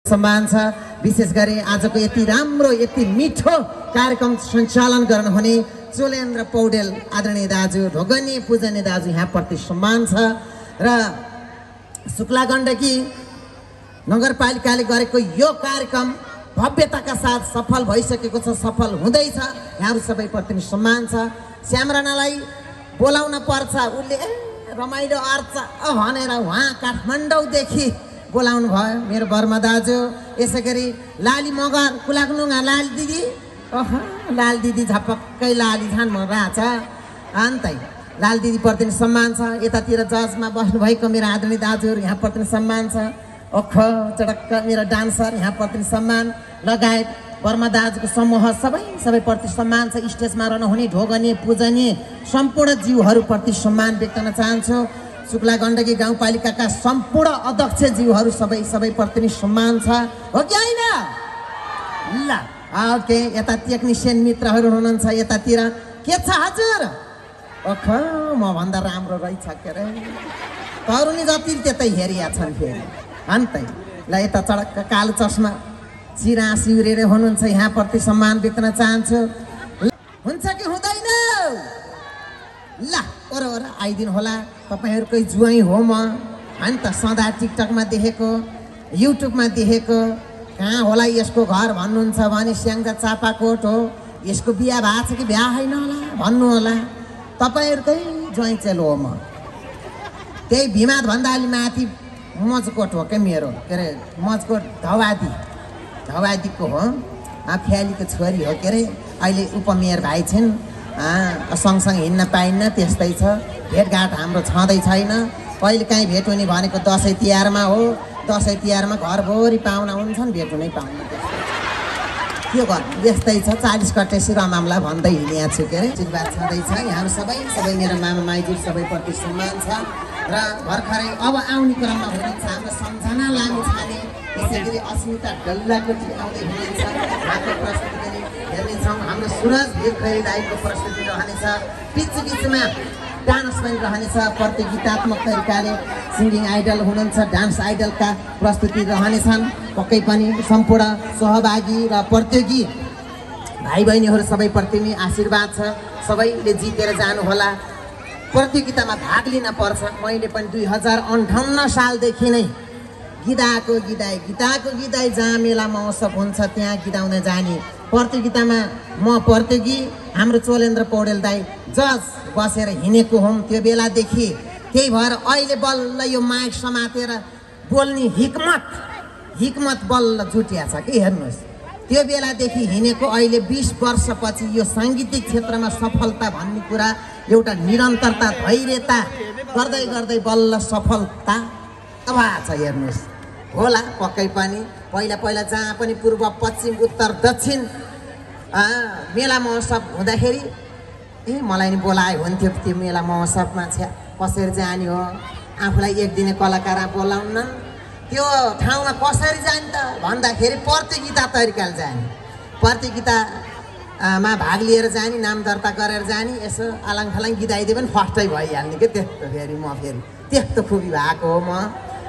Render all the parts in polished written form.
सम्मान छ। विशेष गरी आजको यति राम्रो यति मिठो कार्यक्रम सञ्चालन गर्नुहुने चोलेन्द्र पौडेल आदरणीय दाजु, ढोगनी पूजनीय दाजु, यहाँप्रति सम्मान छ। र शुक्ला गण्डकी नगरपालिकाले गरेको यो कार्यक्रम भव्यताका साथ सफल भइसकेको छ, सफल हुँदैछ। यहाँहरू सबैप्रति सम्मान छ। श्याम राणालाई बोलाउन पर्छ, उसले रमाइलो अर्छ भनेर उहाँ काठमाडौँदेखि बोलाउनु भयो मेरो बर्मा दाजु। यसै गरी लाली मगर कुलाग्नुङा लाली दिदी, लाल दिदी झपक्कै लाली झान मन रहेछ अन्तै। लाल दिदी प्रति सम्मान छ। यतातिर जजमा बस्नुभएको मेरो आदरणीय दाजुहरू, यहाँप्रति सम्मान छ। ओख चडक्क मेरो डान्सर, यहाँप्रति सम्मान लगायत बर्मा दाजुको समूह सबैप्रति सम्मान छ। स्टेजमा रहनुहुने ढोगनी पूजनीय सम्पूर्ण जीवहरूप्रति सम्मान व्यक्त गर्न चाहन्छु। शुक्ला गण्डकी गाउँपालिकाका सम्पूर्ण अध्यक्ष जीवहरू सबैप्रति नै सम्मान छ, हो कि होइन? ल ओके, यता टेक्निसियन मित्रहरू हुनुहुन्छ यतातिर, के छ हजुर? ओख म भन्दा राम्रो रहेछ के अरे, तरुनी जति त्यतै हेरिया छन् फेरि अन्तै। ल यता चडक्क कालो चस्मा चिरा सिउरेर हुनुहुन्छ, यहाँप्रति सम्मान व्यक्त गर्न चाहन्छु। हुन्छ कि हुँदैन? ल ओर आइदिनु होला, तपाईँहरूकै जुवाई हो म होइन त। सदा टिकटकमा देखेको, युट्युबमा देखेको, कहाँ होला यसको घर भन्नुहुन्छ भने स्याङ्जा चापाकोट हो। यसको बिहा भएको छ कि बिहा होइन होला भन्नु होला। तपाईँहरूकै जुवाई चेलो हो म। त्यही भिमादभन्दा अलि माथि मजकोट हो क्या मेरो, के अरे मजकोट धवादीको हो, फ्यालीको छोरी हो के अरे। अहिले उपमेयर भाइ छिन्, सँगसँगै हिँड्न पाइन्न, त्यस्तै छ। भेटघाट हाम्रो छँदै छैन। कहिले काहीँ भेट हुने भनेको दसैँ तिहारमा हो। दसैँ तिहारमा घरभरि पाहुना हुन्छन्, भेट हुनै पाउनु। के गर्नु, यस्तै छ। 40 कटेसी रमामला भन्दै हिँडेको छु के अरे। आशीर्वाद छँदैछ। यहाँहरू सबै मेरो मामा माइजू सबैप्रति सम्मान छ। र भर्खरै अब आउने क्रममा हुनुहुन्छ हाम्रो सम्झना लामी छाने, यसै गरी अस्मिता डल्लाकोटी आउँदै हुनुहुन्छ। उहाँको प्रस्तुति पनि हेर्नेछौँ। हाम्रो सुरज भिरखैरी दाइको प्रस्तुति रहनेछ। बिचमा डान्स पनि रहनेछ। प्रतियोगितात्मक तरिकाले सिङ्गिङ आइडल हुनुहुन्छ, डान्स आइडलका प्रस्तुति रहनेछन्। पक्कै पनि सम्पूर्ण सहभागी र प्रतियोगी भाइ बहिनीहरू सबैप्रति नै आशीर्वाद छ। सबैले जितेर जानुहोला, प्रतियोगितामा भाग लिन पर्छ। मैले पनि 2058 सालदेखि नै गीताको गीदाई जहाँ मेला महोत्सव हुन्छ त्यहाँ गीदाउँदै जाने प्रतियोगितामा म प्रतियोगी, हाम्रो चोलेन्द्र पौडेल दाई जज बसेर हिँडेको हुँ। त्यो बेलादेखि त्यही भएर अहिले बल्ल यो माइक समातेर बोल्ने हिक्मत बल्ल जुटिया छ कि हेर्नुहोस्। त्यो बेलादेखि हिँडेको अहिले 20 वर्षपछि यो साङ्गीतिक क्षेत्रमा सफलता भन्ने कुरा, एउटा निरन्तरता धैर्यता गर्दै गर्दै बल्ल सफलता अब छ। हेर्नुहोस् होला पक्कै पनि। पहिला जहाँ पनि पूर्व पश्चिम उत्तर दक्षिण मेला महोत्सव हुँदाखेरि मलाई नि बोलाए हुन्थ्यो त्यो मेला महोत्सवमा। कसरी जाने हो, आफूलाई एक दिने कलाकार बोलाउन, त्यो ठाउँमा कसरी जाने त भन्दाखेरि प्रतियोगिता तरिकाले जाने। प्रतियोगितामा भाग लिएर जाने, नाम दर्ता गरेर जाने, यसो आलाङफालाङ गीदाइदिए पनि फर्स्टै भइहाल्ने कि। त्यस्तो फेरि म त्यस्तो खुबी भएको हो म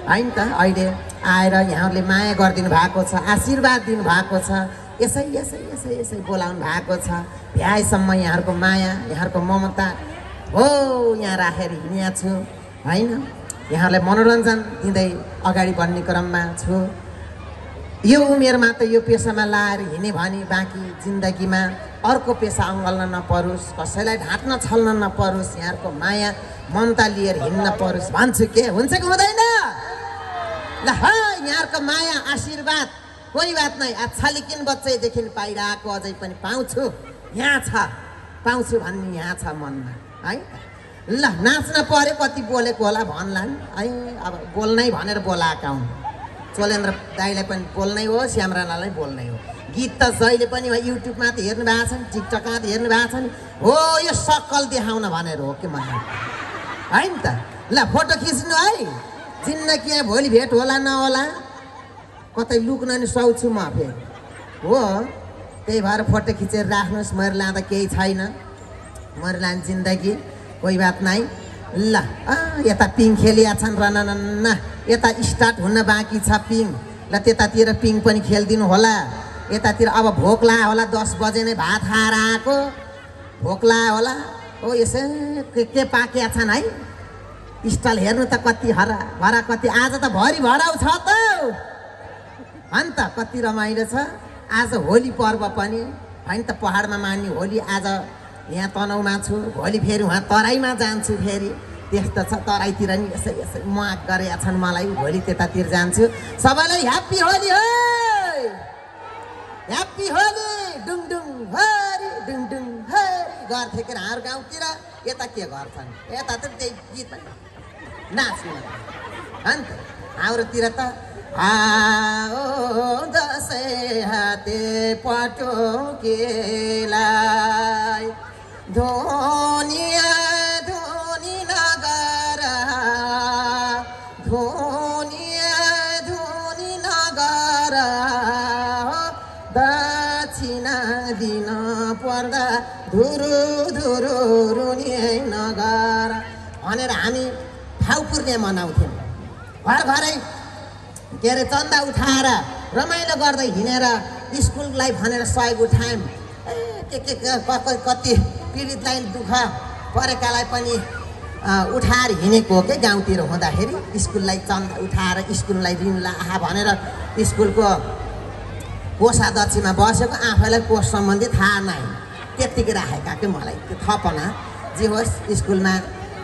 होइन त। अहिले आएर यहाँहरूले माया गरिदिनु भएको छ, आशीर्वाद दिनुभएको छ, यसै बोलाउनु भएको छ। भ्याएसम्म यहाँहरूको माया, यहाँहरूको ममता हो यहाँ राखेर हिँडेको छु होइन। यहाँहरूलाई मनोरञ्जन दिँदै अगाडि बढ्ने क्रममा छु। यो उमेरमा त यो पेसामा लाएर हिँड्ने भने बाँकी जिन्दगीमा अर्को पेसा अँगल्न नपरोस्, कसैलाई ढाँट्न छल्न नपरोस्, यहाँहरूको माया ममता लिएर हिँड्न परोस् भन्छु। के हुन्छ कि हुँदैन? ल यहाँहरूको माया आशीर्वाद कोही बात नै। छालिकिन बच्चैदेखि पाइरहेको अझै पनि पाउँछु, यहाँ छ, पाउँछु भन्ने यहाँ छ मनमा है। ल नाच्न पऱ्यो, कति बोलेको होला भन्ला है। अब बोल्नै भनेर बोलाएका हुन्। चोलेन्द्र दाईलाई पनि बोल्नै हो, श्याम राणालाई बोल्नै हो। गीत त जहिले पनि युट्युबमा त हेर्नु भएको छ नि, टिकटकमा त हेर्नु भएको छ नि। हो यो सक्कल देखाउन भनेर हो कि मलाई होइन त। ल फोटो खिच्नु है, जिन्दगी भोलि भेट होला नहोला, कतै लुक्न नि सक्छु म फेरि हो। त्यही भएर फोटो खिचेर राख्नुहोस्। मरि लाँदा केही छैन, मरि लाने जिन्दगी कोही बात नै। ल यता पिङ खेलिया छन् रननन्ना, यता स्टार्ट हुन बाँकी छ पिङ। ल त्यतातिर पिङ पनि खेलिदिनु होला। यतातिर अब भोक लाग्यो होला, 10 बजे नै भात खाएर आएको भोक लाग्यो होला। ओ यसो के पाकेका छन् है, स्टल हेर्नु त कति हरा भरा, कति आज त भरि भराउ छ त अन्त कति रमाइलो छ। आज होली पर्व पनि होइन त, पहाडमा मान्ने होली। आज यहाँ तनहुमा छु, भोलि फेरि उहाँ तराईमा जान्छु, फेरि त्यस्तो छ। तराईतिर नि यसै यसै माग गरेका छन् मलाई, भोलि त्यतातिर जान्छु। सबैलाई ह्याप्पी होली हो, ह्याप्पी होली। डुङ डुङ हरि डुङ डुङ हरि गर्थे के हाम्रो गाउँतिर। यता के गर्छन्, यता त त्यही गीत नाच्नु अन्त। हाम्रोतिर त आओ दसैँ हाते पटुकेलाई धोनिया धोनी नगर, धोनिया धोनी नगर, दक्षिणा दिन पर्दा धुरु धुरु रुनी नगर भनेर हामी ठाउँ पूर्णे मनाउँथ्यौँ। घर घरै के अरे चन्दा उठाएर रमाइलो गर्दै हिँडेर स्कुललाई भनेर सहयोग उठायौँ। कति पीडितलाई दुःख परेकालाई पनि उठाएर हिँडेको हो कि गाउँतिर हुँदाखेरि। स्कुललाई चन्दा उठाएर स्कुललाई ऋण आहा भनेर स्कुलको कोषाध्यक्षमा बसेको, आफैलाई कोष सम्बन्धी थाहा नै त्यत्तिकै राखेका कि मलाई त्यो थपना जे होस्। स्कुलमा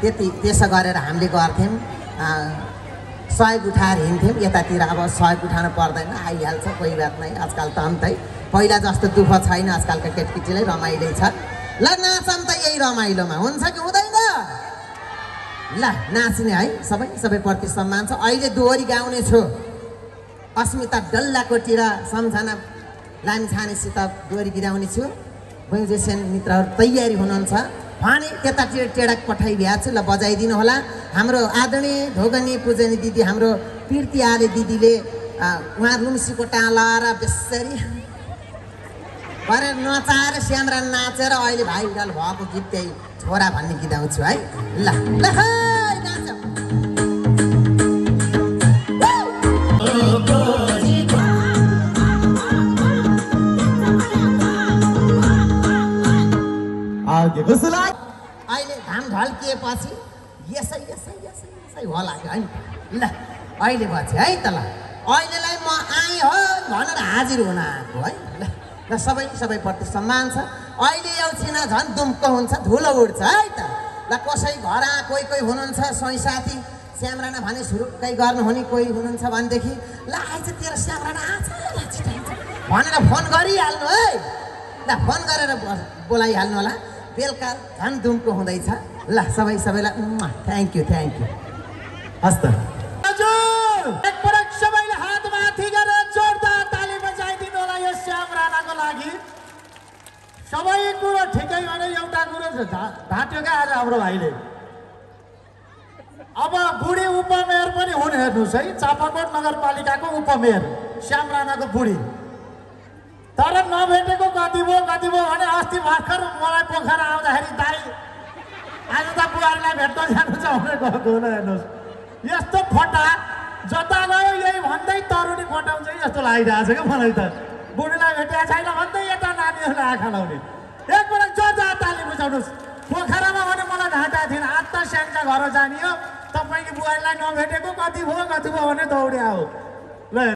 त्यति त्यसो गरेर हामीले गर्थ्यौँ, सहयोग उठाएर हिँड्थ्यौँ। यतातिर अब सहयोग उठाउनु पर्दैन, आइहाल्छ, कोही बात नै। आजकल त अन्तै पहिला जस्तो दुःख छैन, आजकलका केटकेटीलाई रमाइलो छ। ल नाचौँ त यही रमाइलोमा, हुन्छ कि हुँदैन? ल नाच्ने है, सबैप्रति सम्मान छ। अहिले दोहोरी गाउने छु, अस्मिता डल्लाकोटी र सम्झना लामिछानेसित दोहोरी गिराउने छु। म्युजिसियन मित्रहरू तयारी हुनुहुन्छ भने त्यतातिर टेडक पठाइदिएको छु। ल बजाइदिनु होला। हाम्रो आदरणीय ढोगनी पूजनी दिदी, हाम्रो पिर्ती आले दिदीले उहाँ लुम्सीको टाला र बेसरी गरेर नचाएर स्याम्रा नाचेर अहिले भाइ विडाल भएको गीत त्यही छोरा भन्ने गीत गाउँछु है। ल ल नाचौँ। अहिले घाम ढल्किएपछि यसै यसै यसै यसै होला कि है। ल अहिले पछि है त। ल अहिलेलाई म आएँ हो भनेर हाजिर हुन आएको है। ल सबैप्रति सम्मान छ। अहिले एउछिन झन् दुम्को हुन्छ, धुलो उड्छ है त। ल कसै घर कोही हुनुहुन्छ सोही साथी श्यामराना भने सुरुकै गर्नुहुने कोही हुनुहुन्छ भनेदेखि ल आइज तेरो श्यामराना आछ भनेर फोन गरिहाल्नु है। ल फोन गरेर बोलाइहाल्नु होला। बेलुका झन् दुम्को हुँदैछ। ल सबैलाई थ्याङ्क यू हस् त। एकपटक सबैले हात माथि गरेर जोरदार ताली बजाइदिनु होला यो श्याम राणाको लागि। सबै कुरो ठिकै भने एउटा कुरो ढाँट्यो क्या आज हाम्रो भाइले। अब बुढी उपमेयर पनि हुने हेर्नुहोस् है, चापाकोट नगरपालिकाको उपमेयर श्याम राणाको बुढी। तर नभेटेको कति भयो भने अस्ति भर्खर मलाई पोखरा आउँदाखेरि दाइ आज त बुहारीलाई भेट्न जानु छ भनेर गएको होला। हेर्नुहोस् यस्तो फटा जता गयो यही भन्दै तरुनी फटाउँछ जस्तो लागिरहेको छ क्या मलाई त। बुढीलाई भेटेको छैन भन्दै यता नानीहरूलाई आँखा लाउने। एकपल्ट जोरदार ताली बुझाउनुहोस्। पोखरामा भने मलाई ढाँटा थिएन, आज त स्याङ्जा घर जाने हो। तपाईँको बुहारीलाई नभेटेको कति भयो भने दौड्या हो।